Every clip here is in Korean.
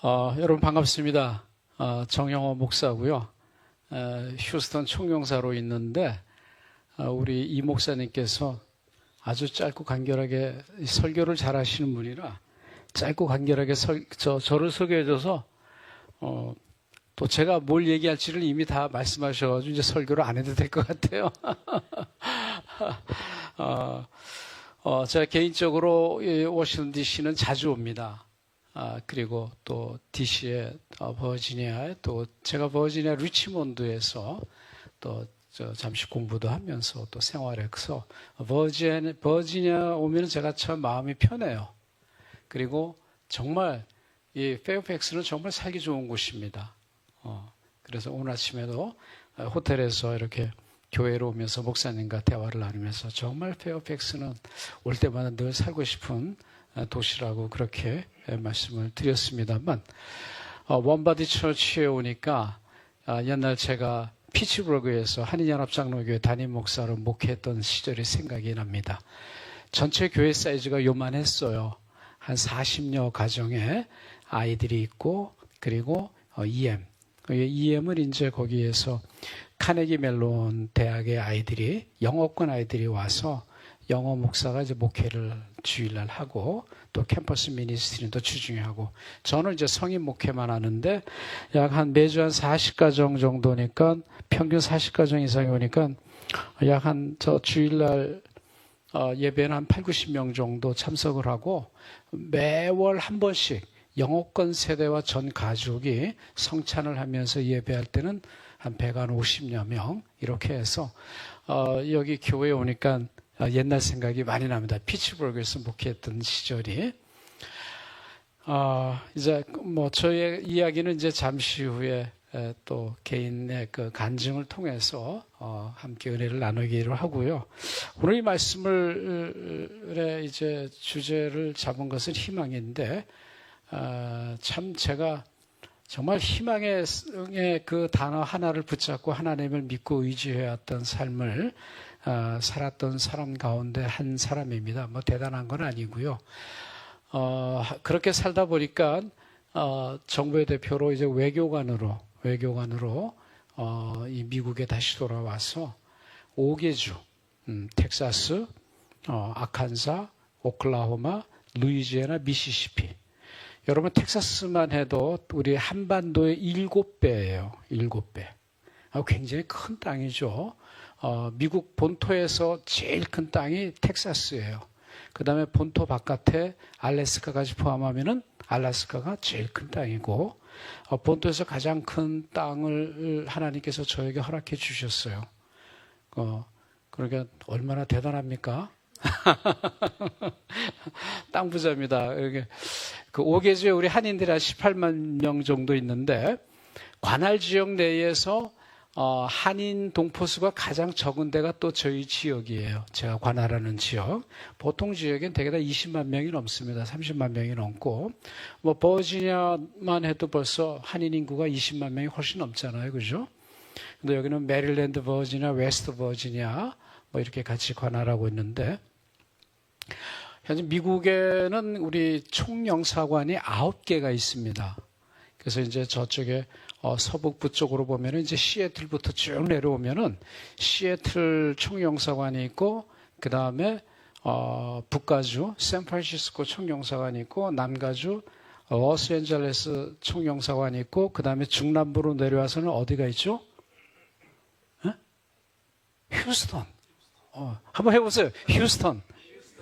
여러분 반갑습니다. 정영호 목사고요. 휴스턴 총영사로 있는데 우리 이 목사님께서 아주 짧고 간결하게 설교를 잘 하시는 분이라 짧고 간결하게 저를 소개해줘서 또 제가 뭘 얘기할지를 이미 다 말씀하셔가지고 이제 설교를 안 해도 될 것 같아요. 제가 개인적으로 워싱턴 DC는 자주 옵니다. 그리고 또 DC에 버지니아에 또 제가 버지니아 리치몬드에서 또 잠시 공부도 하면서 또 생활해서 버지니아 오면 제가 참 마음이 편해요. 그리고 정말 이 페어팩스는 정말 살기 좋은 곳입니다. 그래서 오늘 아침에도 호텔에서 이렇게 교회로 오면서 목사님과 대화를 나누면서 정말 페어팩스는 올 때마다 늘 살고 싶은 도시라고 그렇게 말씀을 드렸습니다만 원바디 처치에 오니까 옛날 제가 피츠버그에서 한인연합장로교회 담임 목사로 목회했던 시절이 생각이 납니다. 전체 교회 사이즈가 요만했어요. 한 40여 가정에 아이들이 있고 그리고 EM은 이제 거기에서 카네기 멜론 대학의 아이들이 영어권 아이들이 와서 영어 목사가 이제 목회를 주일날 하고 또 캠퍼스 미니스트리도 주중하고 저는 이제 성인 목회만 하는데 약 한 매주 한 40가정 정도니까 평균 40가정 이상이 오니까 약 한 주일날 예배는 한 8, 90명 정도 참석을 하고 매월 한 번씩 영어권 세대와 전 가족이 성찬을 하면서 예배할 때는 한 150여 명 이렇게 해서 여기 교회에 오니까 옛날 생각이 많이 납니다. 피츠버그에서 목회했던 시절이. 이제 뭐 저의 이야기는 이제 잠시 후에 또 개인의 그 간증을 통해서 함께 은혜를 나누기로 하고요. 오늘 이 말씀을 이제 주제를 잡은 것은 희망인데 참 제가 정말 희망의 그 단어 하나를 붙잡고 하나님을 믿고 의지해왔던 삶을 살았던 사람 가운데 한 사람입니다. 뭐 대단한 건 아니고요. 그렇게 살다 보니까 정부의 대표로 이제 외교관으로 이 미국에 다시 돌아와서 5개 주, 텍사스, 아칸사, 오클라호마, 루이지애나, 미시시피. 여러분 텍사스만 해도 우리 한반도의 7배예요. 7배. 굉장히 큰 땅이죠. 미국 본토에서 제일 큰 땅이 텍사스예요. 그 다음에 본토 바깥에 알래스카까지 포함하면은 알래스카가 제일 큰 땅이고 본토에서 가장 큰 땅을 하나님께서 저에게 허락해 주셨어요. 그러니까 얼마나 대단합니까? 땅 부자입니다. 그 5개주에 우리 한인들이 한 18만 명 정도 있는데 관할 지역 내에서 한인 동포수가 가장 적은 데가 또 저희 지역이에요. 제가 관할하는 지역. 보통 지역엔 대개 다 20만 명이 넘습니다. 30만 명이 넘고 뭐 버지니아만 해도 벌써 한인 인구가 20만 명이 훨씬 넘잖아요. 그죠? 근데 여기는 메릴랜드 버지니아, 웨스트 버지니아 뭐 이렇게 같이 관할하고 있는데 현재 미국에는 우리 총영사관이 9개가 있습니다. 그래서 이제 저쪽에 서북부 쪽으로 보면은 이제 시애틀부터 쭉 내려오면은 시애틀 총영사관이 있고 그 다음에 북가주 샌프란시스코 총영사관이 있고 남가주 로스앤젤레스 총영사관이 있고 그 다음에 중남부로 내려와서는 어디가 있죠? 휴스턴. 한번 해보세요. 휴스턴.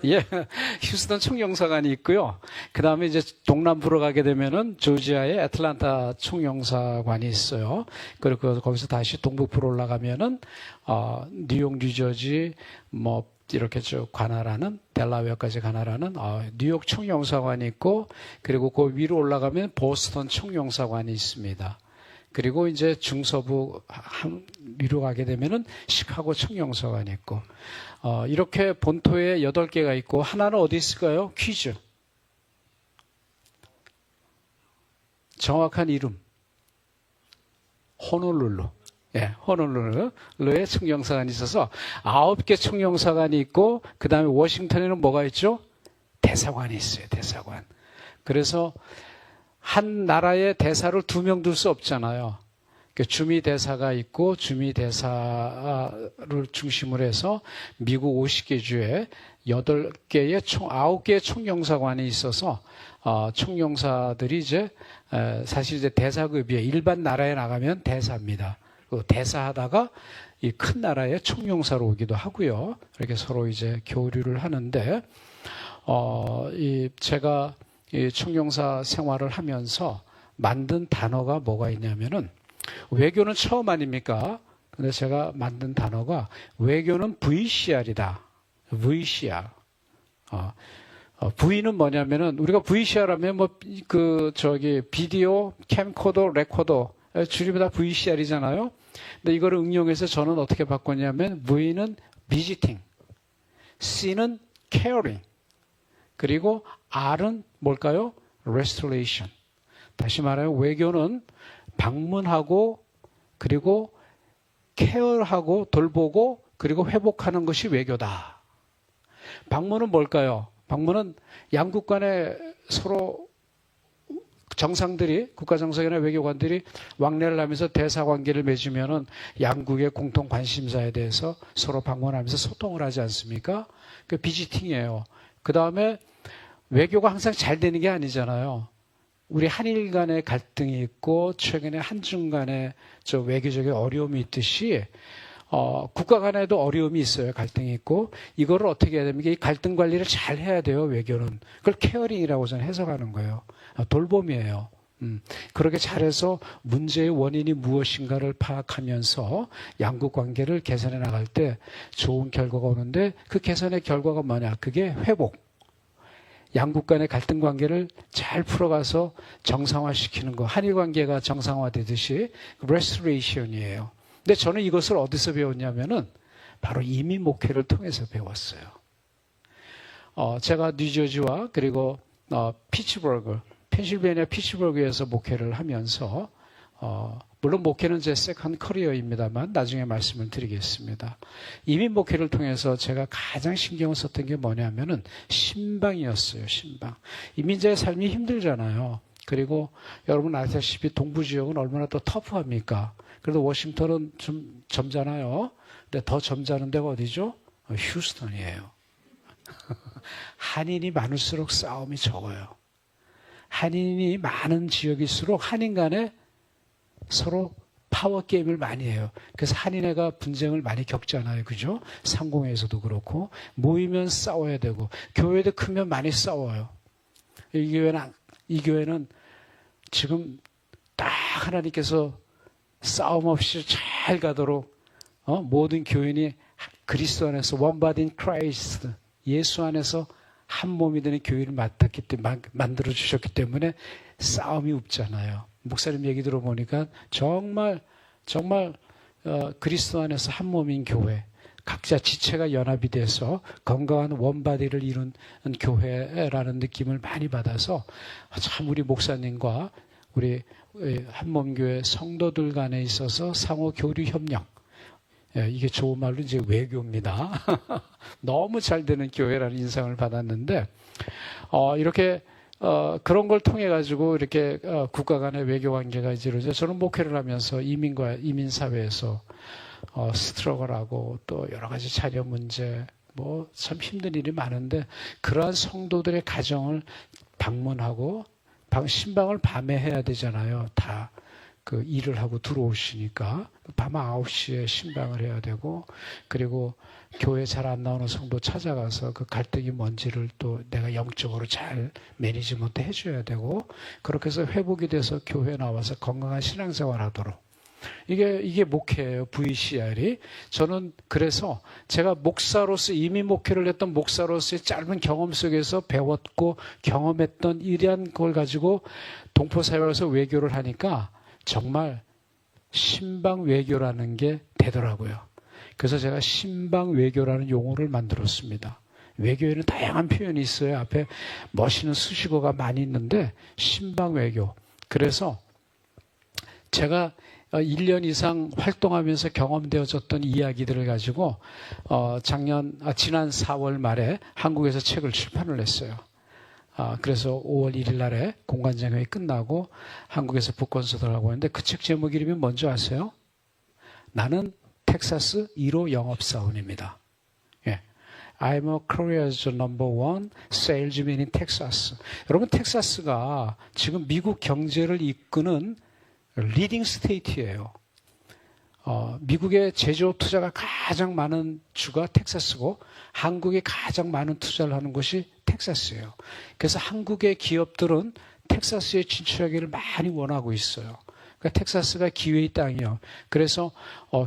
예, 휴스턴 총영사관이 있고요. 그 다음에 이제 동남부로 가게 되면은 조지아의 애틀란타 총영사관이 있어요. 그리고 거기서 다시 동북부로 올라가면은 뉴욕, 뉴저지 뭐 이렇게 쭉 관할하는 델라웨어까지 관할하는 뉴욕 총영사관이 있고 그리고 그 위로 올라가면 보스턴 총영사관이 있습니다. 그리고 이제 중서부 위로 가게 되면은 시카고 총영사관이 있고 이렇게 본토에 8개가 있고 하나는 어디 있을까요? 퀴즈. 정확한 이름. 호놀룰루. 예, 호놀룰루에 총영사관이 있어서 9개 총영사관이 있고 그 다음에 워싱턴에는 뭐가 있죠? 대사관이 있어요. 대사관. 그래서 한 나라의 대사를 2명 둘 수 없잖아요. 주미 대사가 있고 주미 대사를 중심으로 해서 미국 50개 주에 9개의 총영사관이 있어서 총영사들이 이제 사실 이제 대사급이에요. 일반 나라에 나가면 대사입니다. 그 대사하다가 이 큰 나라의 총영사로 오기도 하고요. 이렇게 서로 이제 교류를 하는데 제가 이 총영사 생활을 하면서 만든 단어가 뭐가 있냐면은 외교는 처음 아닙니까? 근데 제가 만든 단어가 외교는 VCR이다. VCR. V는 뭐냐면은 우리가 VCR 하면 비디오, 캠코더, 레코더 줄이면 다 VCR이잖아요. 근데 이거를 응용해서 저는 어떻게 바꿨냐면 V는 visiting, C는 caring, 그리고 R은 뭘까요? restoration. 다시 말하면 외교는 방문하고 그리고 케어하고 돌보고 그리고 회복하는 것이 외교다. 방문은 뭘까요? 방문은 양국 간에 서로 정상들이, 국가정상이나 외교관들이 왕래를 하면서 대사관계를 맺으면은 양국의 공통 관심사에 대해서 서로 방문하면서 소통을 하지 않습니까? 그 비지팅이에요. 그 다음에 외교가 항상 잘 되는 게 아니잖아요. 우리 한일 간의 갈등이 있고 최근에 한중 간의 외교적인 어려움이 있듯이 국가 간에도 어려움이 있어요. 갈등이 있고 이거를 어떻게 해야 됩니까? 이 갈등 관리를 잘 해야 돼요. 외교는. 그걸 케어링이라고 저는 해석하는 거예요. 돌봄이에요. 그렇게 잘해서 문제의 원인이 무엇인가를 파악하면서 양국 관계를 개선해 나갈 때 좋은 결과가 오는데 그 개선의 결과가 뭐냐? 그게 회복. 양국 간의 갈등 관계를 잘 풀어가서 정상화시키는 거. 한일 관계가 정상화되듯이 restoration이에요. 근데 저는 이것을 어디서 배웠냐면은 바로 이민 목회를 통해서 배웠어요. 제가 뉴저지와 그리고 피츠버그, 펜실베니아 피츠버그에서 목회를 하면서 물론 목회는 제 세컨 커리어입니다만 나중에 말씀을 드리겠습니다. 이민 목회를 통해서 제가 가장 신경을 썼던 게 뭐냐면은 신방이었어요. 신방. 이민자의 삶이 힘들잖아요. 그리고 여러분 아시다시피 동부 지역은 얼마나 더 터프합니까? 그래도 워싱턴은 좀 점잖아요. 근데 더 점잖은 데가 어디죠? 휴스턴이에요. 한인이 많을수록 싸움이 적어요. 한인이 많은 지역일수록 한인 간에 서로 파워 게임을 많이 해요. 그래서 한인회가 분쟁을 많이 겪잖아요. 그죠? 상공회에서도 그렇고 모이면 싸워야 되고 교회도 크면 많이 싸워요. 이 교회는 지금 딱 하나님께서 싸움 없이 잘 가도록 모든 교인이 그리스도 안에서 one body in Christ, 예수 안에서 한 몸이 되는 교회를 만들어 주셨기 때문에 싸움이 없잖아요. 목사님 얘기 들어보니까 정말 그리스도 안에서 한 몸인 교회, 각자 지체가 연합이 돼서 건강한 원바디를 이룬 교회라는 느낌을 많이 받아서 참 우리 목사님과 우리 한몸교회 성도들 간에 있어서 상호 교류 협력, 이게 좋은 말로 이제 외교입니다. 너무 잘 되는 교회라는 인상을 받았는데 이렇게 그런 걸 통해 가지고 이렇게 국가 간의 외교 관계가 이루어져. 저는 목회를 하면서 이민 사회에서 스트러글하고 또 여러 가지 자녀 문제 뭐 참 힘든 일이 많은데 그러한 성도들의 가정을 방문하고 신방을 밤에 해야 되잖아요. 다 그 일을 하고 들어오시니까 밤 9시에 신방을 해야 되고 그리고 교회 잘 안 나오는 성도 찾아가서 그 갈등이 뭔지를 또 내가 영적으로 잘 매니지먼트 해줘야 되고 그렇게 해서 회복이 돼서 교회에 나와서 건강한 신앙생활 하도록 이게 목회예요. VCR이. 저는 그래서 제가 목사로서 이민 목회를 했던 목사로서의 짧은 경험 속에서 배웠고 경험했던 이러한 걸 가지고 동포사회에서 외교를 하니까 정말 신방 외교라는 게 되더라고요. 그래서 제가 신방 외교라는 용어를 만들었습니다. 외교에는 다양한 표현이 있어요. 앞에 멋있는 수식어가 많이 있는데 신방 외교. 그래서 제가 1년 이상 활동하면서 경험되어졌던 이야기들을 가지고 지난 4월 말에 한국에서 책을 출판을 했어요. 그래서 5월 1일 날에 공관장회의 끝나고 한국에서 북콘서트를 하고 있는데 그 책 제목 이름이 뭔지 아세요? 나는 텍사스 1호 영업사원입니다. 예. I'm a Korea's #1 salesman in Texas. 여러분, 텍사스가 지금 미국 경제를 이끄는 리딩 스테이트예요. 미국의 제조업 투자가 가장 많은 주가 텍사스고 한국에 가장 많은 투자를 하는 곳이 텍사스예요. 그래서 한국의 기업들은 텍사스에 진출하기를 많이 원하고 있어요. 그러니까 텍사스가 기회의 땅이에요. 그래서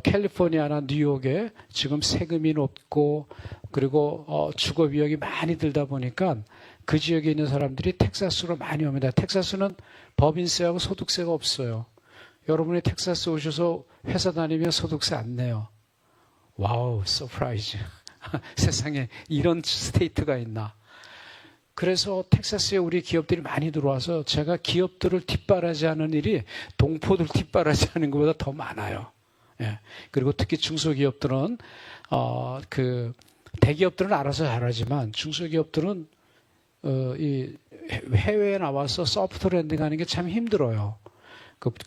캘리포니아나 뉴욕에 지금 세금이 높고 그리고 주거 비용이 많이 들다 보니까 그 지역에 있는 사람들이 텍사스로 많이 옵니다. 텍사스는 법인세하고 소득세가 없어요. 여러분이 텍사스 오셔서 회사 다니면 소득세 안 내요. 와우, 서프라이즈. 세상에 이런 스테이트가 있나. 그래서 텍사스에 우리 기업들이 많이 들어와서 제가 기업들을 뒷바라지하는 일이 동포들 뒷바라지하는 것보다 더 많아요. 예. 그리고 특히 중소기업들은 대기업들은 알아서 잘하지만 중소기업들은 이 해외에 나와서 소프트 랜딩하는 게 참 힘들어요.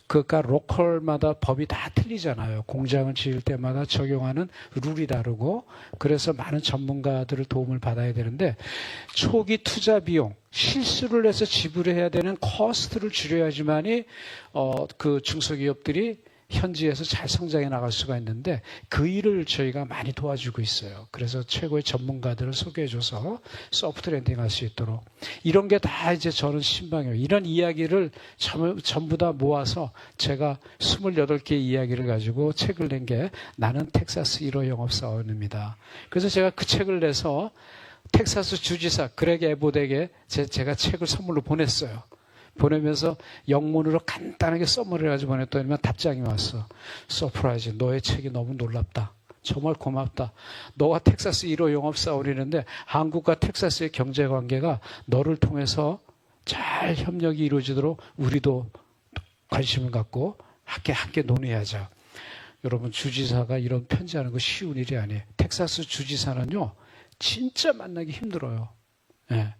그러니까 로컬마다 법이 다 틀리잖아요. 공장을 지을 때마다 적용하는 룰이 다르고 그래서 많은 전문가들을 도움을 받아야 되는데 초기 투자 비용, 실수를 해서 지불해야 되는 코스트를 줄여야지만이 그 중소기업들이 현지에서 잘 성장해 나갈 수가 있는데 그 일을 저희가 많이 도와주고 있어요. 그래서 최고의 전문가들을 소개해줘서 소프트 랜딩할 수 있도록 이런 게 다 이제 저는 신방이에요. 이런 이야기를 전부 다 모아서 제가 28개의 이야기를 가지고 책을 낸 게 나는 텍사스 1호 영업사원입니다. 그래서 제가 그 책을 내서 텍사스 주지사 그렉 에봇에게 제가 책을 선물로 보냈어요. 보내면서 영문으로 간단하게 써머리를 가지고 보냈더니 답장이 왔어. 서프라이즈, 너의 책이 너무 놀랍다. 정말 고맙다. 너가 텍사스 1호 영업사원이는데 한국과 텍사스의 경제관계가 너를 통해서 잘 협력이 이루어지도록 우리도 관심을 갖고 함께 논의하자. 여러분, 주지사가 이런 편지하는 거 쉬운 일이 아니에요. 텍사스 주지사는요, 진짜 만나기 힘들어요. 예.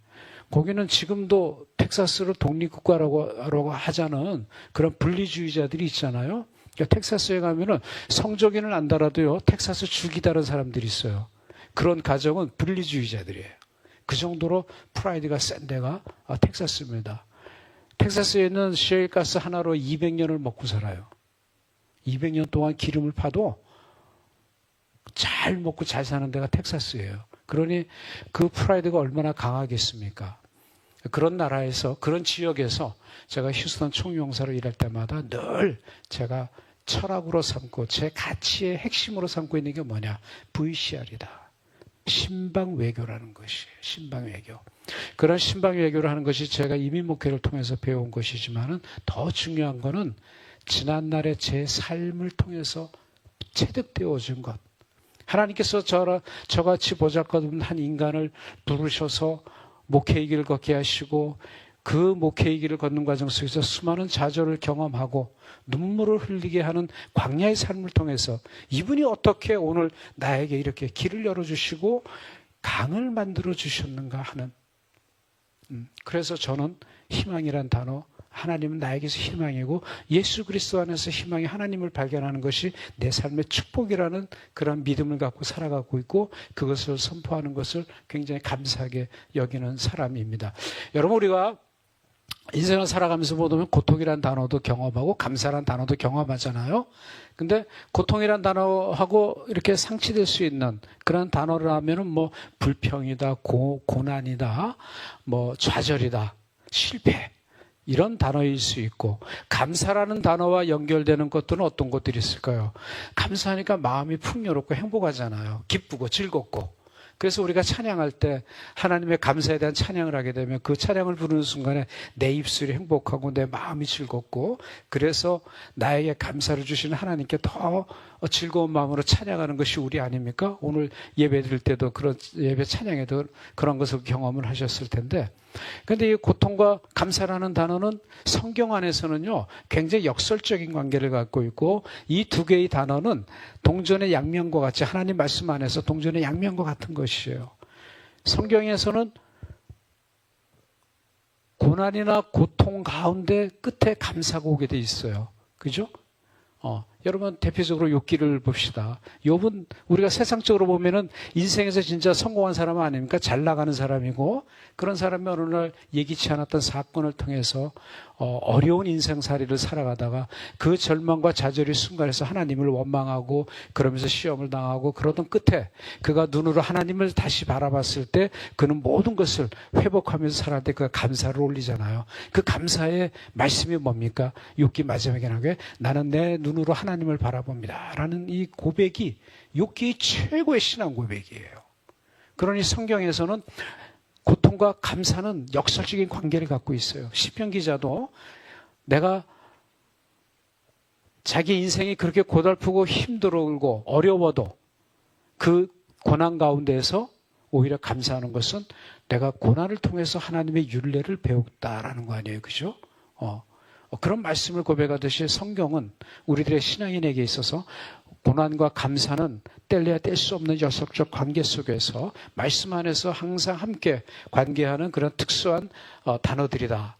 거기는 지금도 텍사스를 독립국가라고 하자는 그런 분리주의자들이 있잖아요. 그러니까 텍사스에 가면은 성적인을 안달아도요, 텍사스 죽이다는 사람들이 있어요. 그런 가정은 분리주의자들이에요. 그 정도로 프라이드가 센 데가 텍사스입니다. 텍사스에 있는 셰일가스 하나로 200년을 먹고 살아요. 200년 동안 기름을 파도 잘 먹고 잘 사는 데가 텍사스예요. 그러니 그 프라이드가 얼마나 강하겠습니까? 그런 나라에서, 그런 지역에서 제가 휴스턴 총용사로 일할 때마다 늘 제가 철학으로 삼고 제 가치의 핵심으로 삼고 있는 게 뭐냐? VCR이다. 신방외교라는 것이에요. 신방외교. 그런 신방외교를 하는 것이 제가 이민목회를 통해서 배운 것이지만은 더 중요한 거는 지난날의 제 삶을 통해서 체득되어 준 것. 하나님께서 저같이 보잘것없는 한 인간을 부르셔서 목회의 길을 걷게 하시고 그 목회의 길을 걷는 과정 속에서 수많은 좌절을 경험하고 눈물을 흘리게 하는 광야의 삶을 통해서 이분이 어떻게 오늘 나에게 이렇게 길을 열어주시고 강을 만들어 주셨는가 하는 그래서 저는 희망이란 단어 하나님은 나에게서 희망이고 예수 그리스도 안에서 희망이 하나님을 발견하는 것이 내 삶의 축복이라는 그런 믿음을 갖고 살아가고 있고 그것을 선포하는 것을 굉장히 감사하게 여기는 사람입니다. 여러분 우리가 인생을 살아가면서 보면 고통이란 단어도 경험하고 감사란 단어도 경험하잖아요. 근데 고통이란 단어하고 이렇게 상치될 수 있는 그런 단어를 하면은 뭐 불평이다, 고난이다, 뭐 좌절이다, 실패 이런 단어일 수 있고 감사라는 단어와 연결되는 것들은 어떤 것들이 있을까요? 감사하니까 마음이 풍요롭고 행복하잖아요. 기쁘고 즐겁고. 그래서 우리가 찬양할 때 하나님의 감사에 대한 찬양을 하게 되면 그 찬양을 부르는 순간에 내 입술이 행복하고 내 마음이 즐겁고 그래서 나에게 감사를 주시는 하나님께 더 즐거운 마음으로 찬양하는 것이 우리 아닙니까? 오늘 예배 드릴 때도 그런 예배 찬양에도 그런 것을 경험을 하셨을 텐데 그런데 이 고통과 감사라는 단어는 성경 안에서는요 굉장히 역설적인 관계를 갖고 있고 이 두 개의 단어는 동전의 양면과 같이 하나님 말씀 안에서 동전의 양면과 같은 것이에요. 성경에서는 고난이나 고통 가운데 끝에 감사가 오게 돼 있어요. 그죠? 여러분 대표적으로 욥기를 봅시다. 욥은 우리가 세상적으로 보면은 인생에서 진짜 성공한 사람 아닙니까? 잘 나가는 사람이고, 그런 사람이 어느 날 예기치 않았던 사건을 통해서 어려운 인생살이를 살아가다가 그 절망과 좌절의 순간에서 하나님을 원망하고 그러면서 시험을 당하고 그러던 끝에 그가 눈으로 하나님을 다시 바라봤을 때 그는 모든 것을 회복하면서 살아갈 때 그가 감사를 올리잖아요. 그 감사의 말씀이 뭡니까? 욥기 마지막에 나오게 나는 내 눈으로 하나님을 바라봅니다 라는 이 고백이 욥기의 최고의 신앙 고백이에요. 그러니 성경에서는 고통과 감사는 역설적인 관계를 갖고 있어요. 시편 기자도 내가 자기 인생이 그렇게 고달프고 힘들고 어려워도 그 고난 가운데에서 오히려 감사하는 것은 내가 고난을 통해서 하나님의 율례를 배웠다라는 거 아니에요. 그죠? 그런 말씀을 고백하듯이 성경은 우리들의 신앙인에게 있어서 고난과 감사는 뗄래야 뗄 수 없는 역설적 관계 속에서 말씀 안에서 항상 함께 관계하는 그런 특수한 단어들이다.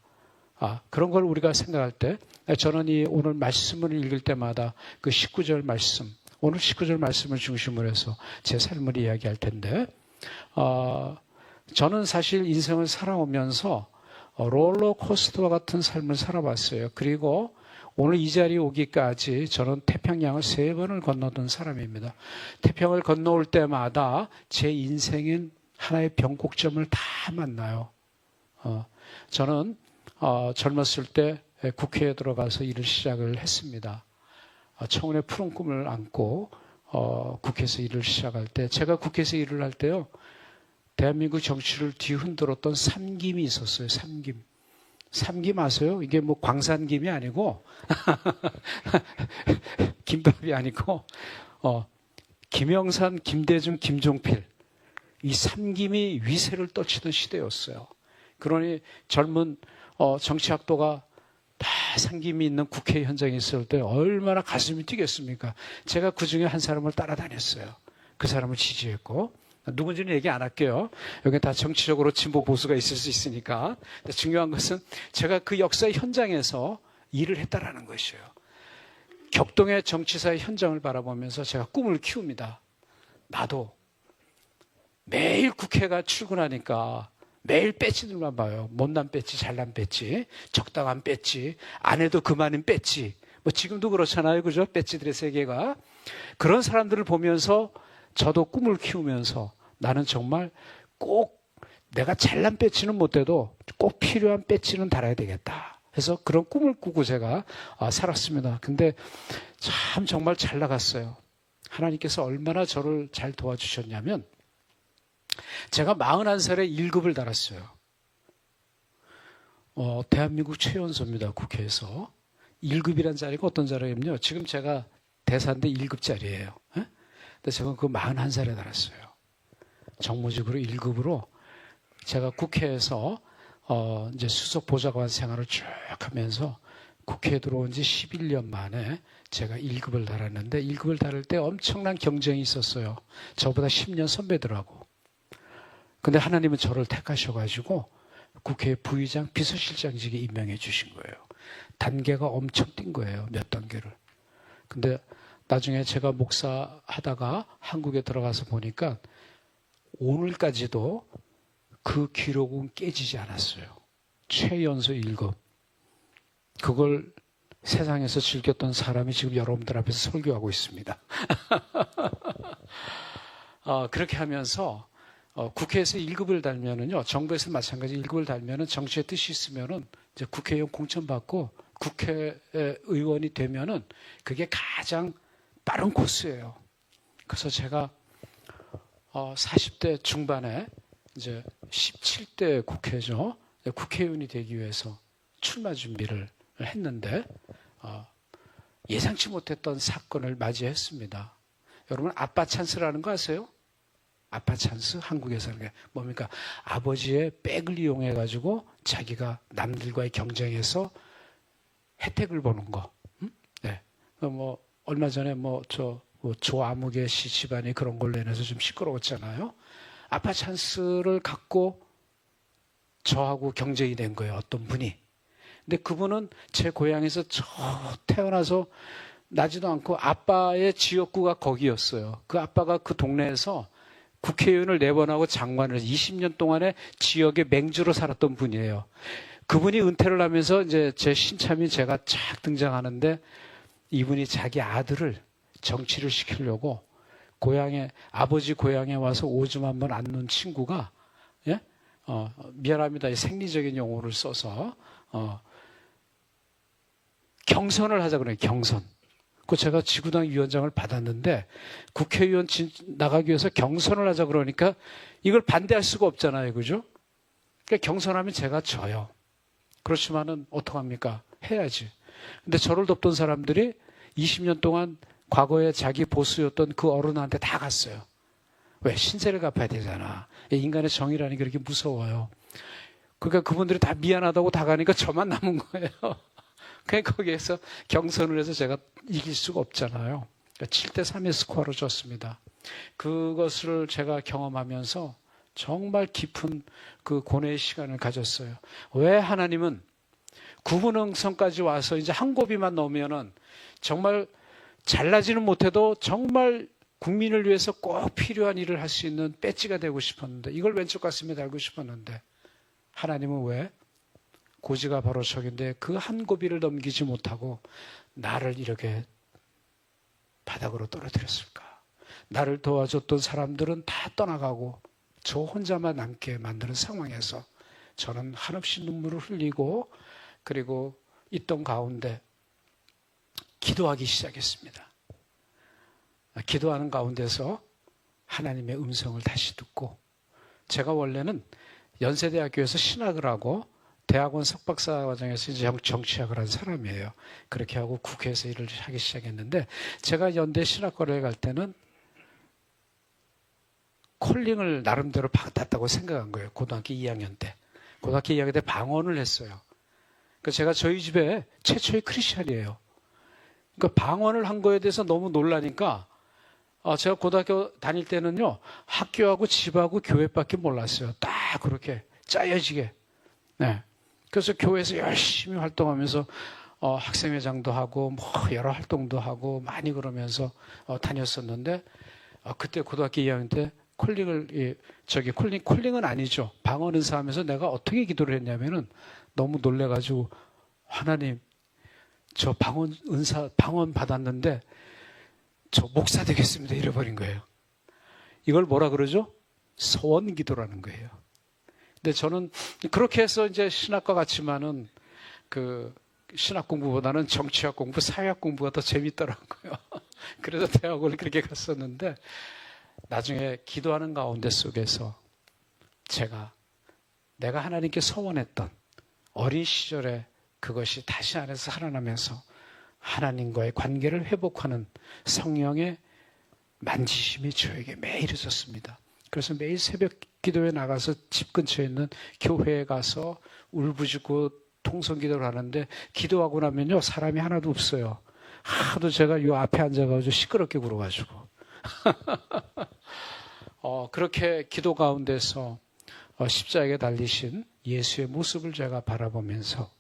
그런 걸 우리가 생각할 때 저는 이 오늘 말씀을 읽을 때마다 그 19절 말씀, 오늘 19절 말씀을 중심으로 해서 제 삶을 이야기할 텐데, 저는 사실 인생을 살아오면서 롤러코스터와 같은 삶을 살아봤어요. 그리고 오늘 이 자리에 오기까지 저는 태평양을 3번을 건너던 사람입니다. 태평을 건너올 때마다 제 인생인 하나의 변곡점을 다 만나요. 저는 젊었을 때 국회에 들어가서 일을 시작을 했습니다. 청운의 푸른 꿈을 안고 국회에서 일을 시작할 때, 제가 국회에서 일을 할 때요, 대한민국 정치를 뒤흔들었던 삼김이 있었어요. 삼김. 삼김 아세요? 이게 뭐 광산김이 아니고 김밥이 아니고 김영삼, 김대중, 김종필, 이 삼김이 위세를 떨치던 시대였어요. 그러니 젊은 정치학도가 다 삼김이 있는 국회 현장에 있을 때 얼마나 가슴이 뛰겠습니까? 제가 그 중에 한 사람을 따라다녔어요. 그 사람을 지지했고, 누군지는 얘기 안 할게요. 여기 다 정치적으로 진보 보수가 있을 수 있으니까. 중요한 것은 제가 그 역사의 현장에서 일을 했다라는 것이에요. 격동의 정치사의 현장을 바라보면서 제가 꿈을 키웁니다. 나도 매일 국회가 출근하니까 매일 배지들만 봐요. 못난 배지, 잘난 배지, 적당한 배지, 안 해도 그만인 배지. 뭐 지금도 그렇잖아요. 그죠? 배지들의 세계가. 그런 사람들을 보면서 저도 꿈을 키우면서 나는 정말 꼭 내가 잘난 배지는 못 돼도 꼭 필요한 배지는 달아야 되겠다. 그래서 그런 꿈을 꾸고 제가 살았습니다. 근데 참 정말 잘 나갔어요. 하나님께서 얼마나 저를 잘 도와주셨냐면, 제가 41살에 1급을 달았어요. 대한민국 최연소입니다. 국회에서. 1급이란 자리가 어떤 자리냐면요, 지금 제가 대사인데 1급짜리예요. 근데 제가 그 41살에 달았어요. 정무직으로 1급으로 제가 국회에서 이제 수석 보좌관 생활을 쭉 하면서 국회에 들어온 지 11년 만에 제가 1급을 달았는데, 1급을 달을 때 엄청난 경쟁이 있었어요. 저보다 10년 선배들하고. 근데 하나님은 저를 택하셔가지고 국회 부의장 비서실장직에 임명해 주신 거예요. 단계가 엄청 뛴 거예요. 몇 단계를. 근데 나중에 제가 목사하다가 한국에 들어가서 보니까 오늘까지도 그 기록은 깨지지 않았어요. 최연소 1급. 그걸 세상에서 즐겼던 사람이 지금 여러분들 앞에서 설교하고 있습니다. 그렇게 하면서 국회에서 1급을 달면은요, 정부에서 마찬가지 1급을 달면은 정치의 뜻이 있으면은 이제 국회의원 공천받고 국회의원이 되면은 그게 가장 빠른 코스예요. 그래서 제가 40대 중반에 이제 17대 국회죠. 국회의원이 되기 위해서 출마 준비를 했는데 예상치 못했던 사건을 맞이했습니다. 여러분, 아빠 찬스라는 거 아세요? 아빠 찬스? 한국에서는 게 뭡니까? 아버지의 백을 이용해 가지고 자기가 남들과의 경쟁에서 혜택을 보는 거. 네. 뭐 얼마 전에 조아무개 씨 집안이 그런 걸로 인해서 좀 시끄러웠잖아요. 아빠 찬스를 갖고 저하고 경쟁이 된 거예요. 어떤 분이. 근데 그분은 제 고향에서 저 태어나서 나지도 않고 아빠의 지역구가 거기였어요. 그 아빠가 그 동네에서 국회의원을 4번 하고 장관을 20년 동안에 지역의 맹주로 살았던 분이에요. 그분이 은퇴를 하면서 이제 제 신참인 제가 쫙 등장하는데 이분이 자기 아들을 정치를 시키려고 고향에, 아버지 고향에 와서 오줌 한번 안 놓은 친구가, 예? 미안합니다. 생리적인 용어를 써서, 경선을 하자 그래요. 경선. 그 제가 지구당 위원장을 받았는데 국회의원 나가기 위해서 경선을 하자 그러니까 이걸 반대할 수가 없잖아요. 그죠? 그러니까 경선하면 제가 져요. 그렇지만은 어떡합니까? 해야지. 근데 저를 돕던 사람들이 20년 동안 과거에 자기 보수였던 그 어른한테 다 갔어요. 왜? 신세를 갚아야 되잖아. 인간의 정의라는 게 그렇게 무서워요. 그러니까 그분들이 다 미안하다고 다 가니까 저만 남은 거예요. 그냥 거기에서 경선을 해서 제가 이길 수가 없잖아요. 그러니까 7대3의 스코어로 졌습니다. 그것을 제가 경험하면서 정말 깊은 그 고뇌의 시간을 가졌어요. 왜 하나님은 구분응성까지 와서 이제 한 고비만 넣으면은 정말 잘나지는 못해도 정말 국민을 위해서 꼭 필요한 일을 할 수 있는 배지가 되고 싶었는데, 이걸 왼쪽 가슴에 달고 싶었는데 하나님은 왜 고지가 바로 저긴데 그 한 고비를 넘기지 못하고 나를 이렇게 바닥으로 떨어뜨렸을까? 나를 도와줬던 사람들은 다 떠나가고 저 혼자만 남게 만드는 상황에서 저는 한없이 눈물을 흘리고 그리고 있던 가운데 기도하기 시작했습니다. 기도하는 가운데서 하나님의 음성을 다시 듣고, 제가 원래는 연세대학교에서 신학을 하고 대학원 석박사 과정에서 이제 정치학을 한 사람이에요. 그렇게 하고 국회에서 일을 하기 시작했는데, 제가 연대 신학과를 갈 때는 콜링을 나름대로 받았다고 생각한 거예요. 고등학교 2학년 때. 고등학교 2학년 때 방언을 했어요. 그러니까 제가 저희 집에 최초의 크리스찬이에요. 그러니까 방언을 한 거에 대해서 너무 놀라니까, 제가 고등학교 다닐 때는요, 학교하고 집하고 교회밖에 몰랐어요. 딱 그렇게 짜여지게. 네. 그래서 교회에서 열심히 활동하면서 학생회장도 하고 뭐 여러 활동도 하고 많이 그러면서 다녔었는데, 그때 고등학교 2학년 때 콜링은 아니죠. 방언 은사하면서 내가 어떻게 기도를 했냐면은 너무 놀래가지고, 하나님, 저 방언 받았는데 저 목사 되겠습니다. 이래버린 거예요. 이걸 뭐라 그러죠? 소원 기도라는 거예요. 근데 저는 그렇게 해서 이제 신학과 같지만은 그 신학 공부보다는 정치학 공부, 사회학 공부가 더 재밌더라고요. 그래서 대학을 그렇게 갔었는데, 나중에 기도하는 가운데 속에서 내가 하나님께 소원했던 어린 시절에 그것이 다시 안에서 살아나면서 하나님과의 관계를 회복하는 성령의 만지심이 저에게 매일 있었습니다. 그래서 매일 새벽 기도에 나가서 집 근처에 있는 교회에 가서 울부짖고 통성기도를 하는데, 기도하고 나면요 사람이 하나도 없어요. 하도 제가 요 앞에 앉아가지고 시끄럽게 굴어가지고 그렇게 기도 가운데서 십자가에 달리신 예수의 모습을 제가 바라보면서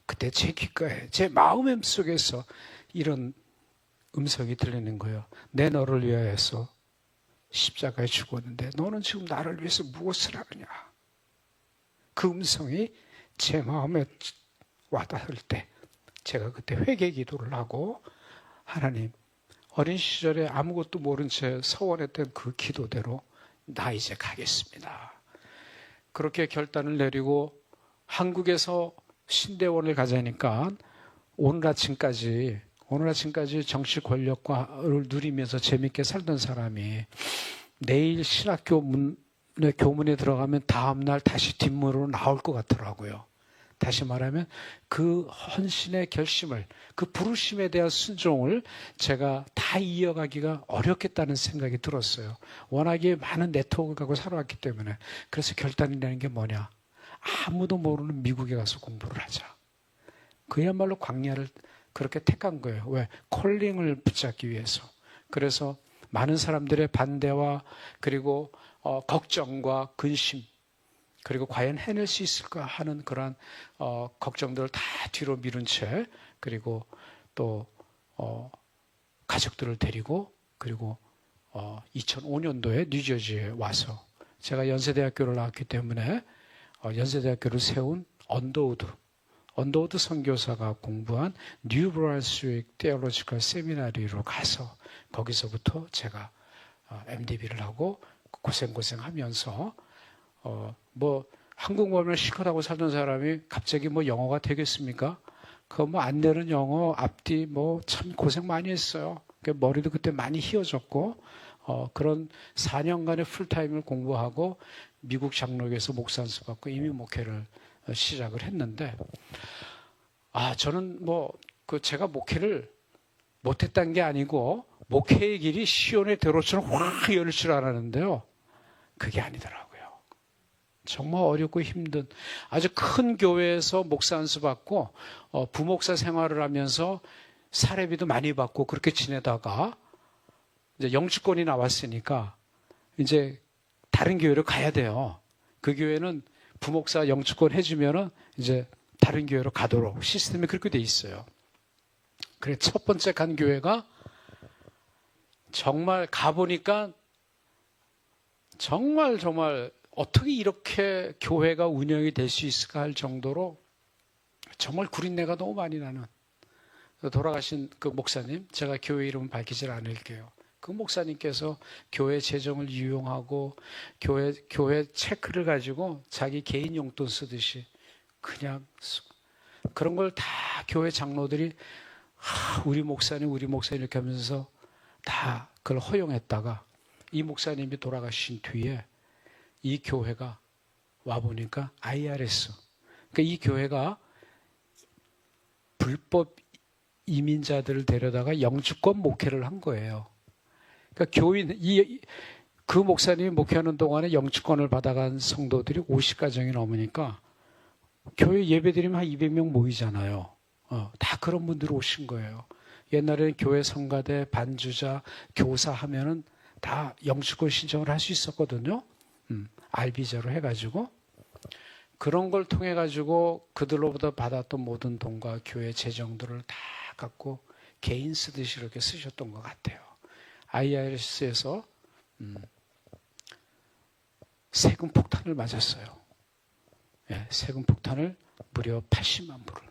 그때 제 귓가에, 제 마음 속에서 이런 음성이 들리는 거예요. 내 너를 위하여서 십자가에 죽었는데 너는 지금 나를 위해서 무엇을 하느냐. 그 음성이 제 마음에 와닿을 때 제가 그때 회개 기도를 하고, 하나님, 어린 시절에 아무것도 모른 채 서원했던 그 기도대로 나 이제 가겠습니다. 그렇게 결단을 내리고 한국에서 신대원을 가자니까 오늘 아침까지 정치 권력을 누리면서 재밌게 살던 사람이 내일 신학교문에 교문에 들어가면 다음날 다시 뒷문으로 나올 것 같더라고요. 다시 말하면 그 헌신의 결심을, 그 부르심에 대한 순종을 제가 다 이어가기가 어렵겠다는 생각이 들었어요. 워낙에 많은 네트워크를 갖고 살아왔기 때문에. 그래서 결단이라는 게 뭐냐. 아무도 모르는 미국에 가서 공부를 하자. 그야말로 광야를 그렇게 택한 거예요. 왜? 콜링을 붙잡기 위해서. 그래서 많은 사람들의 반대와 그리고 걱정과 근심, 그리고 과연 해낼 수 있을까 하는 그런 걱정들을 다 뒤로 미룬 채, 그리고 또 가족들을 데리고, 그리고 2005년도에 뉴저지에 와서, 제가 연세대학교를 나왔기 때문에 연세대학교를 세운 언더우드 선교사가 공부한 뉴 브런스윅 테올로지컬 세미나리로 가서 거기서부터 제가 MDB를 하고 고생하면서 뭐 한국말을 실컷하고 살던 사람이 갑자기 뭐 영어가 되겠습니까? 그 뭐 안 되는 영어 앞뒤 뭐 참 고생 많이 했어요. 머리도 그때 많이 휘어졌고 그런 4년간의 풀타임을 공부하고 미국 장로교에서 목사 연수받고 이미 목회를 시작을 했는데, 저는 뭐 제가 목회를 못했다는 게 아니고 목회의 길이 시온의 대로처럼 확 열릴 줄 알았는데요, 그게 아니더라고요. 정말 어렵고 힘든, 아주 큰 교회에서 목사 연수받고 부목사 생활을 하면서 사례비도 많이 받고 그렇게 지내다가 이제 영주권이 나왔으니까 이제 다른 교회로 가야 돼요. 그 교회는 부목사 영주권 해주면은 이제 다른 교회로 가도록 시스템이 그렇게 돼 있어요. 그래 첫 번째 간 교회가 정말 가보니까 정말 어떻게 이렇게 교회가 운영이 될 수 있을까 할 정도로 정말 구린내가 너무 많이 나는, 돌아가신 그 목사님, 제가 교회 이름은 밝히질 않을게요. 그 목사님께서 교회 재정을 이용하고 교회 체크를 가지고 자기 개인 용돈 쓰듯이 그냥 그런 걸 다 교회 장로들이 우리 목사님 이렇게 하면서 다 그걸 허용했다가 이 목사님이 돌아가신 뒤에 이 교회가 와보니까 IRS, 그러니까 이 교회가 불법 이민자들을 데려다가 영주권 목회를 한 거예요. 그러니까 그 목사님이 목회하는 동안에 영주권을 받아간 성도들이 50가정이 넘으니까 교회 예배드리면 한 200명 모이잖아요. 다 그런 분들이 오신 거예요. 옛날에는 교회 성가대, 반주자, 교사 하면은 다 영주권 신청을 할 수 있었거든요. 알비자로 해가지고 그런 걸 통해 가지고 그들로부터 받았던 모든 돈과 교회 재정들을 다 갖고 개인 쓰듯이 이렇게 쓰셨던 것 같아요. IRS에서 세금 폭탄을 맞았어요. 세금 폭탄을 무려 80만 불을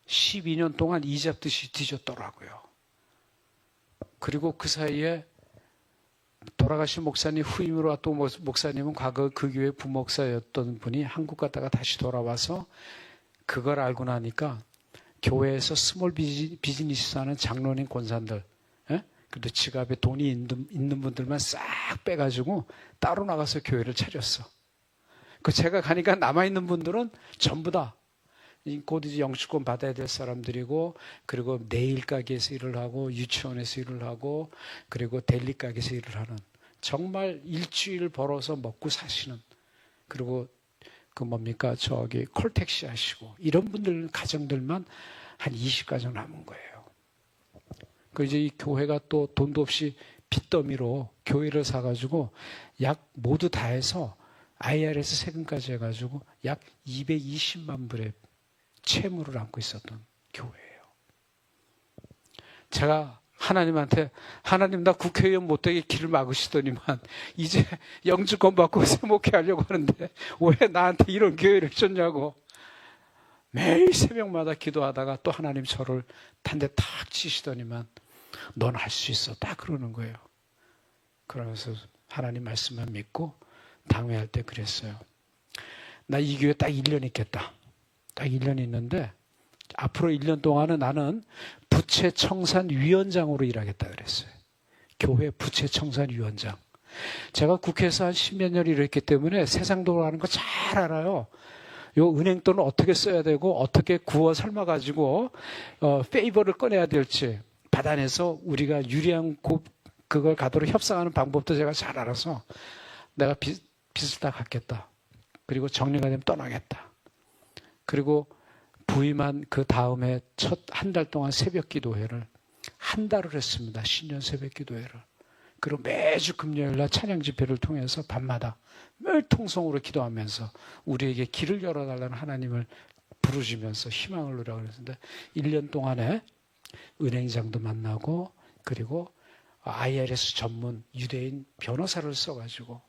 12년 동안 이 잡듯이 뒤졌더라고요. 그리고 그 사이에 돌아가신 목사님 후임으로 왔던 목사님은 과거 그 교회 부목사였던 분이 한국 갔다가 다시 돌아와서 그걸 알고 나니까 교회에서 스몰 비즈니스 하는 장로님 권사들, 그래도 지갑에 돈이 있는 분들만 싹 빼가지고 따로 나가서 교회를 차렸어. 제가 가니까 남아있는 분들은 전부 다 곧 이제 영주권 받아야 될 사람들이고, 그리고 네일 가게에서 일을 하고, 유치원에서 일을 하고, 그리고 델리 가게에서 일을 하는, 정말 일주일 벌어서 먹고 사시는, 그리고 콜택시 하시고, 이런 분들, 가정들만 한 20가정 남은 거예요. 이제 이 교회가 또 돈도 없이 빚더미로 교회를 사가지고 모두 다 해서 IRS 세금까지 해가지고 약 220만 불의 채무를 안고 있었던 교회예요. 제가 하나님한테, 하나님 나 국회의원 못되게 길을 막으시더니만 이제 영주권 받고 세목회 하려고 하는데 왜 나한테 이런 교회를 줬냐고 매일 새벽마다 기도하다가 또 하나님 저를 한 대 탁 치시더니만 넌 할 수 있어 딱 그러는 거예요. 그러면서 하나님 말씀만 믿고 당회할 때 그랬어요. 나 이 교회 딱 1년 있겠다. 딱 1년 있는데 앞으로 1년 동안은 나는 부채청산위원장으로 일하겠다 그랬어요. 교회 부채청산위원장. 제가 국회에서 한 10몇 년 일했기 때문에 세상 돌아가는 거 잘 알아요. 요 은행 돈을 어떻게 써야 되고 어떻게 구워 삶아가지고 페이버를 꺼내야 될지 받아내서 우리가 유리한 그걸 가도록 협상하는 방법도 제가 잘 알아서 내가 빚을 다 갚겠다. 그리고 정리가 되면 떠나겠다. 그리고 부임한 그 다음에 첫 한 달 동안 새벽 기도회를 한 달을 했습니다. 신년 새벽 기도회를. 그리고 매주 금요일날 찬양 집회를 통해서 밤마다 늘 통성으로 기도하면서 우리에게 길을 열어달라는 하나님을 부르시면서 희망을 누리라고 그랬는데 1년 동안에 은행장도 만나고 그리고 IRS 전문 유대인 변호사를 써가지고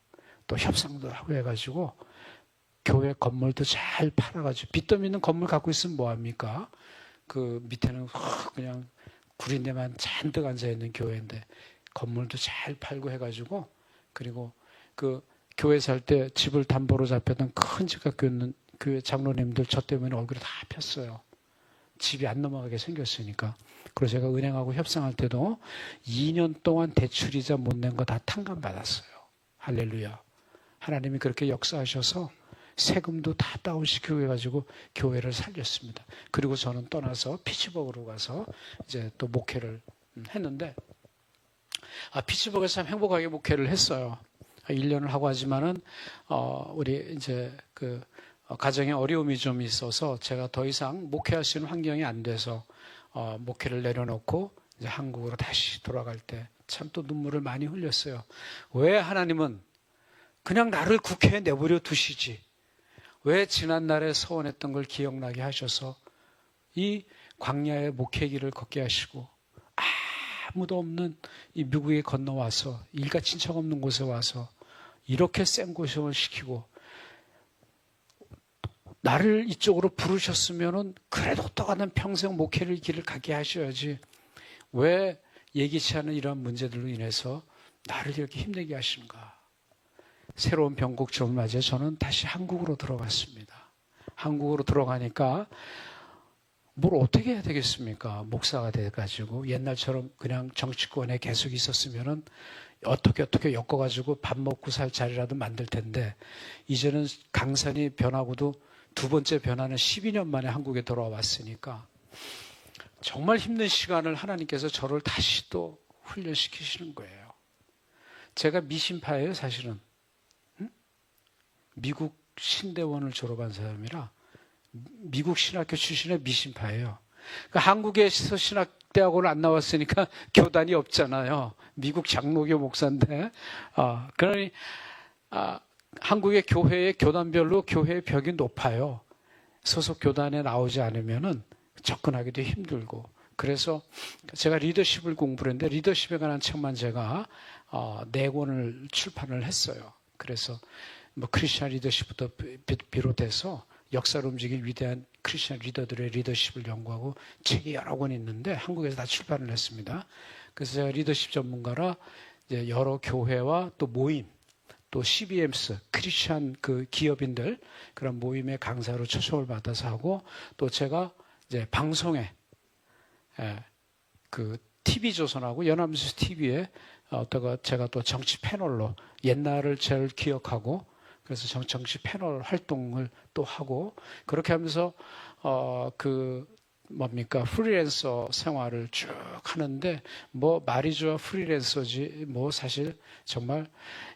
또 협상도 하고 해가지고 교회 건물도 잘 팔아가지고 빚더미 있는 건물 갖고 있으면 뭐합니까? 그 밑에는 그냥 구린데만 잔뜩 앉아있는 교회인데 건물도 잘 팔고 해가지고 그리고 그 교회 살 때 집을 담보로 잡혔던 큰 집 갖고 있는 교회 장로님들 저 때문에 얼굴이 다 폈어요. 집이 안 넘어가게 생겼으니까. 그래서 제가 은행하고 협상할 때도 2년 동안 대출이자 못 낸 거 다 탕감받았어요. 할렐루야. 하나님이 그렇게 역사하셔서 세금도 다 다운시키고 해가지고 교회를 살렸습니다. 그리고 저는 떠나서 피츠버그로 가서 이제 또 목회를 했는데, 피츠버그에서 참 행복하게 목회를 했어요. 1년을 하고 하지만은, 우리 이제 가정에 어려움이 좀 있어서 제가 더 이상 목회할 수 있는 환경이 안 돼서, 목회를 내려놓고 이제 한국으로 다시 돌아갈 때 참 또 눈물을 많이 흘렸어요. 왜 하나님은 그냥 나를 국회에 내버려 두시지? 왜 지난날에 서원했던 걸 기억나게 하셔서 이 광야의 목회길을 걷게 하시고 아무도 없는 이 미국에 건너와서 일가 친척 없는 곳에 와서 이렇게 생고생을 시키고 나를 이쪽으로 부르셨으면은 그래도 또한 평생 목회를 길을 가게 하셔야지 왜 예기치 않은 이러한 문제들로 인해서 나를 이렇게 힘들게 하시는가? 새로운 변곡점을 맞이해 저는 다시 한국으로 들어갔습니다. 한국으로 들어가니까 뭘 어떻게 해야 되겠습니까? 목사가 돼가지고 옛날처럼 그냥 정치권에 계속 있었으면은 어떻게 엮어가지고 밥 먹고 살 자리라도 만들 텐데 이제는 강산이 변하고도 두 번째 변화는 12년 만에 한국에 돌아왔으니까 정말 힘든 시간을 하나님께서 저를 다시 또 훈련시키시는 거예요. 제가 미신파예요, 사실은. 미국 신대원을 졸업한 사람이라 미국 신학교 출신의 미신파예요. 그러니까 한국에서 신학대학원을 안 나왔으니까 교단이 없잖아요. 미국 장로교 목사인데, 그러니 한국의 교회의 교단별로 교회의 벽이 높아요. 소속 교단에 나오지 않으면은 접근하기도 힘들고. 그래서 제가 리더십을 공부를 했는데 리더십에 관한 책만 제가 4권을 출판을 했어요. 그래서 크리스천 리더십부터 비롯해서 역사를 움직인 위대한 크리스천 리더들의 리더십을 연구하고 책이 여러 권 있는데 한국에서 다 출판을 했습니다. 그래서 제가 리더십 전문가라 이제 여러 교회와 또 모임, 또 CBMS, 크리스천 기업인들 그런 모임의 강사로 초청을 받아서 하고 또 제가 이제 방송에 TV조선하고 연합뉴스 TV에 제가 또 정치 패널로 옛날을 제일 기억하고 그래서 정치 패널 활동을 또 하고 그렇게 하면서 프리랜서 생활을 쭉 하는데 말이 좋아 프리랜서지 사실 정말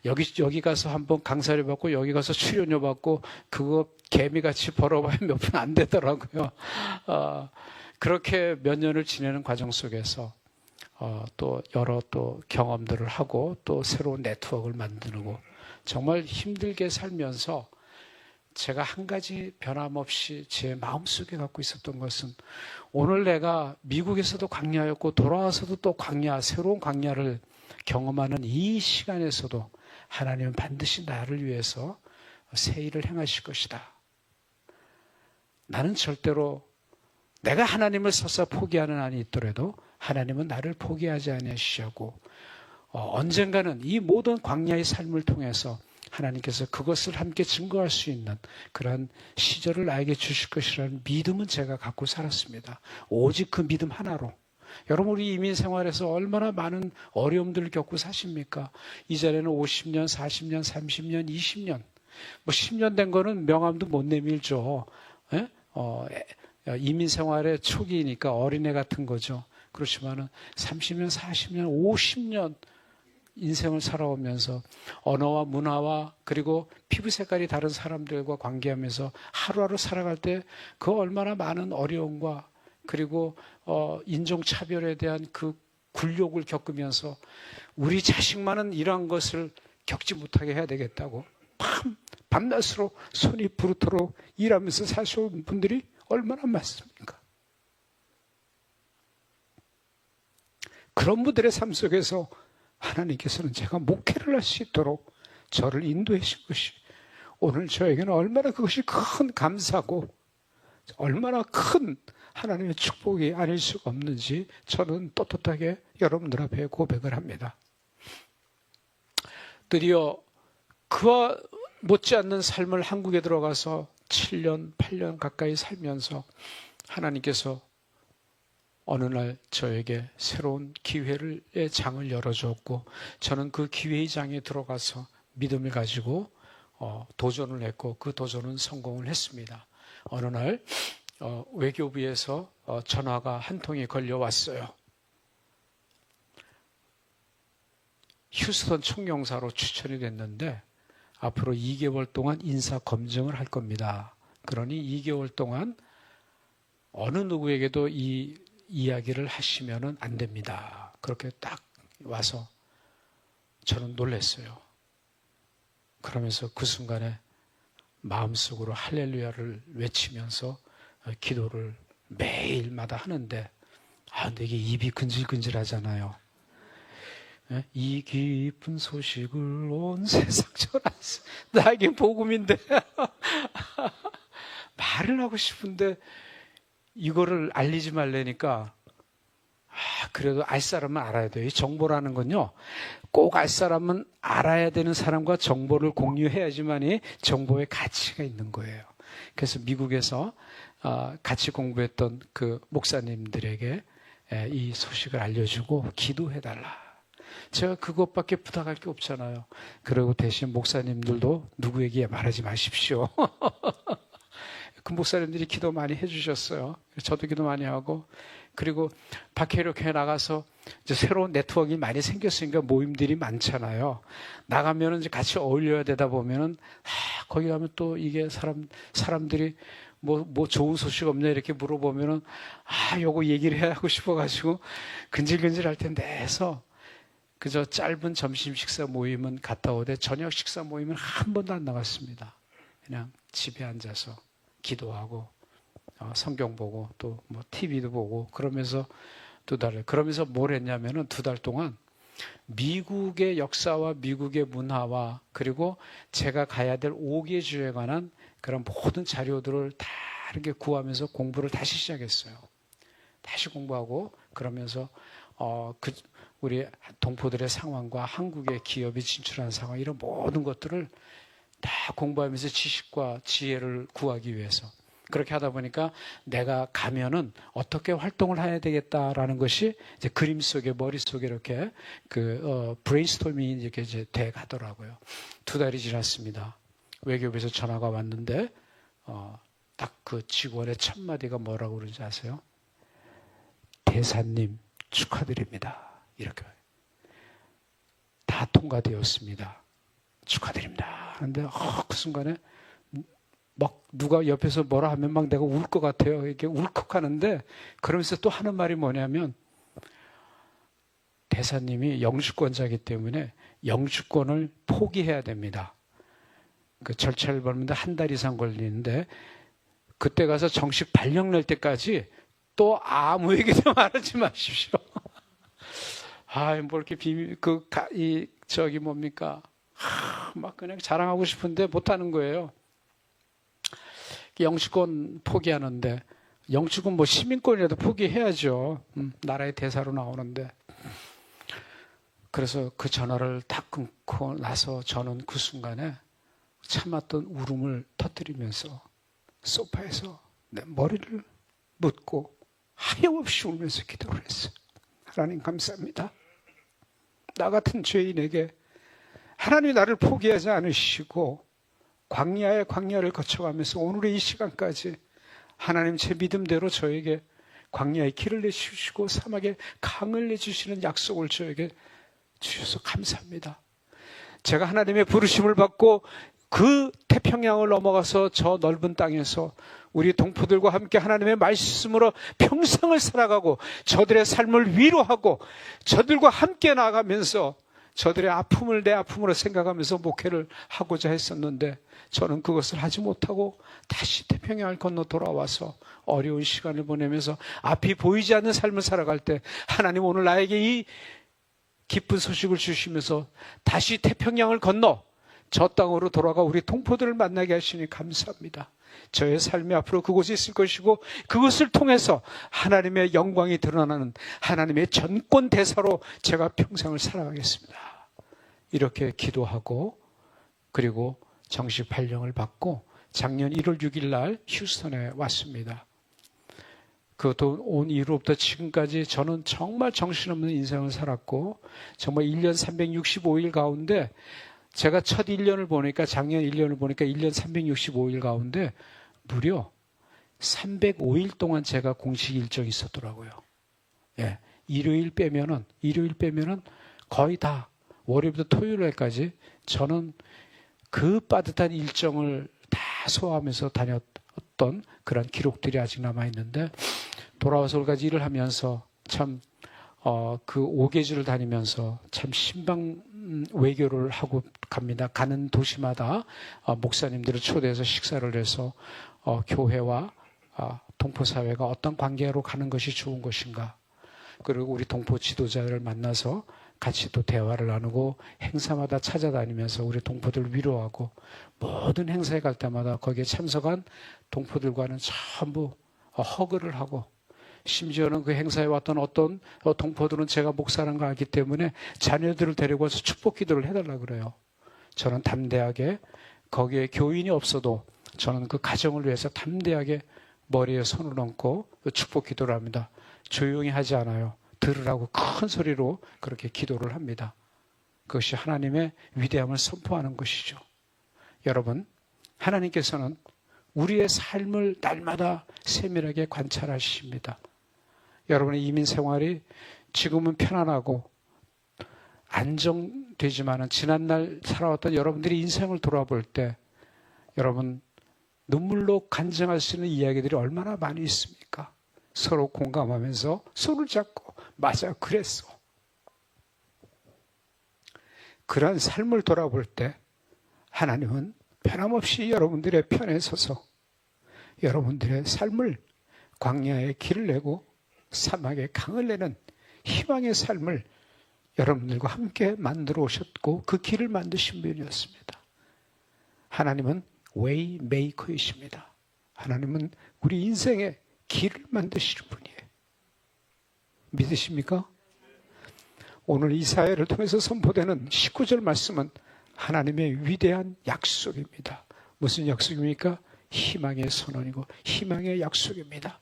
여기 가서 한번 강사를 받고 여기 가서 출연료 받고 그거 개미같이 벌어봐야 몇 푼 안 되더라고요. 그렇게 몇 년을 지내는 과정 속에서 또 여러 또 경험들을 하고 또 새로운 네트워크를 만들고 정말 힘들게 살면서 제가 한 가지 변함없이 제 마음속에 갖고 있었던 것은 오늘 내가 미국에서도 광야였고 돌아와서도 또 새로운 광야를 경험하는 이 시간에서도 하나님은 반드시 나를 위해서 새 일을 행하실 것이다. 나는 절대로 내가 하나님을 서서 포기하는 한이 있더라도 하나님은 나를 포기하지 아니하시고 언젠가는 이 모든 광야의 삶을 통해서 하나님께서 그것을 함께 증거할 수 있는 그런 시절을 나에게 주실 것이라는 믿음은 제가 갖고 살았습니다. 오직 그 믿음 하나로. 여러분 우리 이민 생활에서 얼마나 많은 어려움들을 겪고 사십니까? 이 자리에는 50년, 40년, 30년, 20년 10년 된 거는 명함도 못 내밀죠. 이민 생활의 초기이니까 어린애 같은 거죠. 그렇지만은 30년, 40년, 50년 인생을 살아오면서 언어와 문화와 그리고 피부 색깔이 다른 사람들과 관계하면서 하루하루 살아갈 때 그 얼마나 많은 어려움과 그리고 인종차별에 대한 그 굴욕을 겪으면서 우리 자식만은 이러한 것을 겪지 못하게 해야 되겠다고 밤낮으로 손이 부르도록 일하면서 사시는 분들이 얼마나 많습니까? 그런 분들의 삶 속에서 하나님께서는 제가 목회를 할 수 있도록 저를 인도해 주신 것이 오늘 저에게는 얼마나 그것이 큰 감사고 얼마나 큰 하나님의 축복이 아닐 수가 없는지 저는 떳떳하게 여러분들 앞에 고백을 합니다. 드디어 그와 못지않는 삶을 한국에 들어가서 7년, 8년 가까이 살면서 하나님께서 어느 날 저에게 새로운 기회의 장을 열어주었고 저는 그 기회의 장에 들어가서 믿음을 가지고 도전을 했고 그 도전은 성공을 했습니다. 어느 날 외교부에서 전화가 한 통이 걸려왔어요. 휴스턴 총영사로 추천이 됐는데 앞으로 2개월 동안 인사 검증을 할 겁니다. 그러니 2개월 동안 어느 누구에게도 이 이야기를 하시면은 안 됩니다. 그렇게 딱 와서 저는 놀랐어요. 그러면서 그 순간에 마음속으로 할렐루야를 외치면서 기도를 매일마다 하는데 근데 이게 입이 근질근질하잖아요. 이 깊은 소식을 온 세상 전하소. 나에게 복음인데 말을 하고 싶은데 이거를 알리지 말라니까 그래도 알 사람은 알아야 돼요. 이 정보라는 건요 꼭 알 사람은 알아야 되는 사람과 정보를 공유해야지만이 정보의 가치가 있는 거예요. 그래서 미국에서 같이 공부했던 그 목사님들에게 이 소식을 알려주고 기도해달라. 제가 그것밖에 부탁할 게 없잖아요. 그리고 대신 목사님들도 누구에게 말하지 마십시오. 그 목사님들이 기도 많이 해주셨어요. 저도 기도 많이 하고 그리고 박해로 교회 나가서 이제 새로운 네트워크가 많이 생겼으니까 모임들이 많잖아요. 나가면은 이제 같이 어울려야 되다 보면은 거기 가면 또 이게 사람들이 뭐 좋은 소식 없냐 이렇게 물어보면은 요거 얘기를 해야 하고 싶어가지고 근질근질할 텐데 해서 그저 짧은 점심 식사 모임은 갔다 오되 저녁 식사 모임은 한 번도 안 나갔습니다. 그냥 집에 앉아서 기도하고 성경 보고 또 뭐 TV도 보고 그러면서 그러면서 뭘 했냐면은 2달 동안 미국의 역사와 미국의 문화와 그리고 제가 가야 될 5개 주에 관한 그런 모든 자료들을 다 이렇게 구하면서 공부를 다시 시작했어요. 다시 공부하고 그러면서 우리 동포들의 상황과 한국의 기업이 진출한 상황 이런 모든 것들을 다 공부하면서 지식과 지혜를 구하기 위해서 그렇게 하다 보니까 내가 가면은 어떻게 활동을 해야 되겠다라는 것이 이제 그림 속에 머릿속에 이렇게 브레인스토밍이 이렇게 이제 돼 가더라고요. 2달이 지났습니다. 외교부에서 전화가 왔는데 딱 그 직원의 첫 마디가 뭐라고 그러는지 아세요? 대사님 축하드립니다. 이렇게 다 통과되었습니다. 축하드립니다. 그런데 그 순간에 막 누가 옆에서 뭐라 하면 막 내가 울 것 같아요. 이렇게 울컥하는데 그러면서 또 하는 말이 뭐냐면 대사님이 영주권자이기 때문에 영주권을 포기해야 됩니다. 그 절차를 밟는데 1달 이상 걸리는데 그때 가서 정식 발령 낼 때까지 또 아무에게도 말하지 마십시오. 뭐 이렇게 막 그냥 자랑하고 싶은데 못하는 거예요. 영주권 포기하는데 영주권 뭐 시민권이라도 포기해야죠. 나라의 대사로 나오는데 그래서 그 전화를 딱 끊고 나서 저는 그 순간에 참았던 울음을 터뜨리면서 소파에서 내 머리를 묻고 하염없이 울면서 기도를 했어요. 하나님 감사합니다. 나 같은 죄인에게 하나님이 나를 포기하지 않으시고 광야의 광야를 거쳐가면서 오늘의 이 시간까지 하나님 제 믿음대로 저에게 광야의 길을 내주시고 사막에 강을 내주시는 약속을 저에게 주셔서 감사합니다. 제가 하나님의 부르심을 받고 그 태평양을 넘어가서 저 넓은 땅에서 우리 동포들과 함께 하나님의 말씀으로 평생을 살아가고 저들의 삶을 위로하고 저들과 함께 나아가면서 저들의 아픔을 내 아픔으로 생각하면서 목회를 하고자 했었는데 저는 그것을 하지 못하고 다시 태평양을 건너 돌아와서 어려운 시간을 보내면서 앞이 보이지 않는 삶을 살아갈 때 하나님 오늘 나에게 이 기쁜 소식을 주시면서 다시 태평양을 건너 저 땅으로 돌아가 우리 동포들을 만나게 하시니 감사합니다. 저의 삶이 앞으로 그곳에 있을 것이고 그것을 통해서 하나님의 영광이 드러나는 하나님의 전권 대사로 제가 평생을 살아가겠습니다. 이렇게 기도하고 그리고 정식 발령을 받고 작년 1월 6일 날 휴스턴에 왔습니다. 그것도 온 이후로부터 지금까지 저는 정말 정신없는 인생을 살았고 정말 1년 365일 가운데 제가 첫 1년을 보니까 작년 1년을 보니까 1년 365일 가운데 무려 305일 동안 제가 공식 일정이 있었더라고요. 예, 일요일 빼면은 거의 다 월요일부터 토요일까지 저는 그 빠듯한 일정을 다 소화하면서 다녔던 그런 기록들이 아직 남아있는데 돌아와서 올까지 일을 하면서 참 그 5개주를 다니면서 참 신방 외교를 하고 갑니다. 가는 도시마다 목사님들을 초대해서 식사를 해서 교회와 동포사회가 어떤 관계로 가는 것이 좋은 것인가, 그리고 우리 동포 지도자를 만나서 같이 또 대화를 나누고 행사마다 찾아다니면서 우리 동포들을 위로하고 모든 행사에 갈 때마다 거기에 참석한 동포들과는 전부 허그를 하고 심지어는 그 행사에 왔던 어떤 동포들은 제가 목사라는 걸 알기 때문에 자녀들을 데리고 와서 축복 기도를 해달라 그래요. 저는 담대하게 거기에 교인이 없어도 저는 그 가정을 위해서 담대하게 머리에 손을 얹고 축복 기도를 합니다. 조용히 하지 않아요. 들으라고 큰 소리로 그렇게 기도를 합니다. 그것이 하나님의 위대함을 선포하는 것이죠. 여러분, 하나님께서는 우리의 삶을 날마다 세밀하게 관찰하십니다. 여러분의 이민 생활이 지금은 편안하고 안정되지만은 지난날 살아왔던 여러분들이 인생을 돌아볼 때 여러분 눈물로 간증할 수 있는 이야기들이 얼마나 많이 있습니까? 서로 공감하면서 손을 잡고 맞아 그랬어. 그러한 삶을 돌아볼 때 하나님은 변함없이 여러분들의 편에 서서 여러분들의 삶을 광야에 길을 내고 사막에 강을 내는 희망의 삶을 여러분들과 함께 만들어 오셨고 그 길을 만드신 분이었습니다. 하나님은 웨이 메이커이십니다. 하나님은 우리 인생의 길을 만드시는 분이에요. 믿으십니까? 오늘 이 사회를 통해서 선포되는 19절 말씀은 하나님의 위대한 약속입니다. 무슨 약속입니까? 희망의 선언이고 희망의 약속입니다.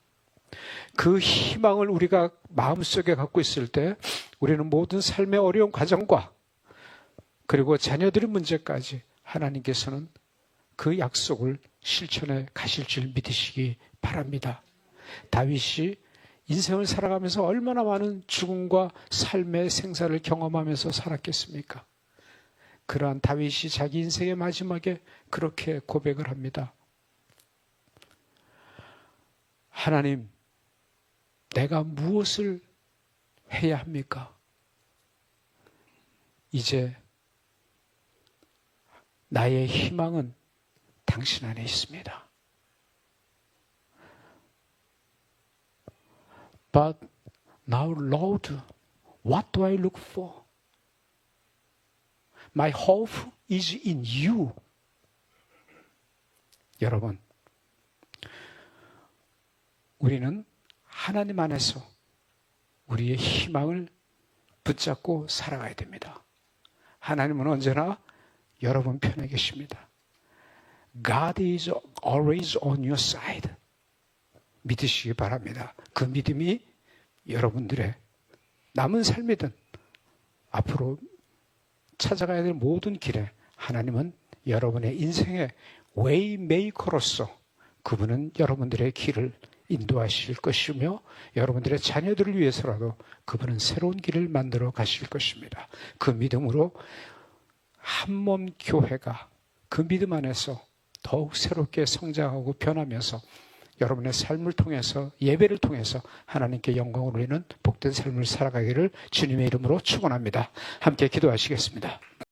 그 희망을 우리가 마음속에 갖고 있을 때 우리는 모든 삶의 어려운 과정과 그리고 자녀들의 문제까지 하나님께서는 그 약속을 실천해 가실 줄 믿으시기 바랍니다. 다윗이 인생을 살아가면서 얼마나 많은 죽음과 삶의 생사를 경험하면서 살았겠습니까? 그러한 다윗이 자기 인생의 마지막에 그렇게 고백을 합니다. 하나님, 내가 무엇을 해야 합니까? 이제 나의 희망은 당신 안에 있습니다. But now, Lord, what do I look for? My hope is in you. 여러분, 우리는 하나님 안에서 우리의 희망을 붙잡고 살아가야 됩니다. 하나님은 언제나 여러분 편에 계십니다. God is always on your side. 믿으시기 바랍니다. 그 믿음이 여러분들의 남은 삶이든 앞으로 찾아가야 될 모든 길에 하나님은 여러분의 인생의 웨이메이커로서 그분은 여러분들의 길을 인도하실 것이며 여러분들의 자녀들을 위해서라도 그분은 새로운 길을 만들어 가실 것입니다. 그 믿음으로 한몸 교회가 그 믿음 안에서 더욱 새롭게 성장하고 변하면서 여러분의 삶을 통해서, 예배를 통해서 하나님께 영광을 올리는 복된 삶을 살아가기를 주님의 이름으로 축원합니다. 함께 기도하시겠습니다.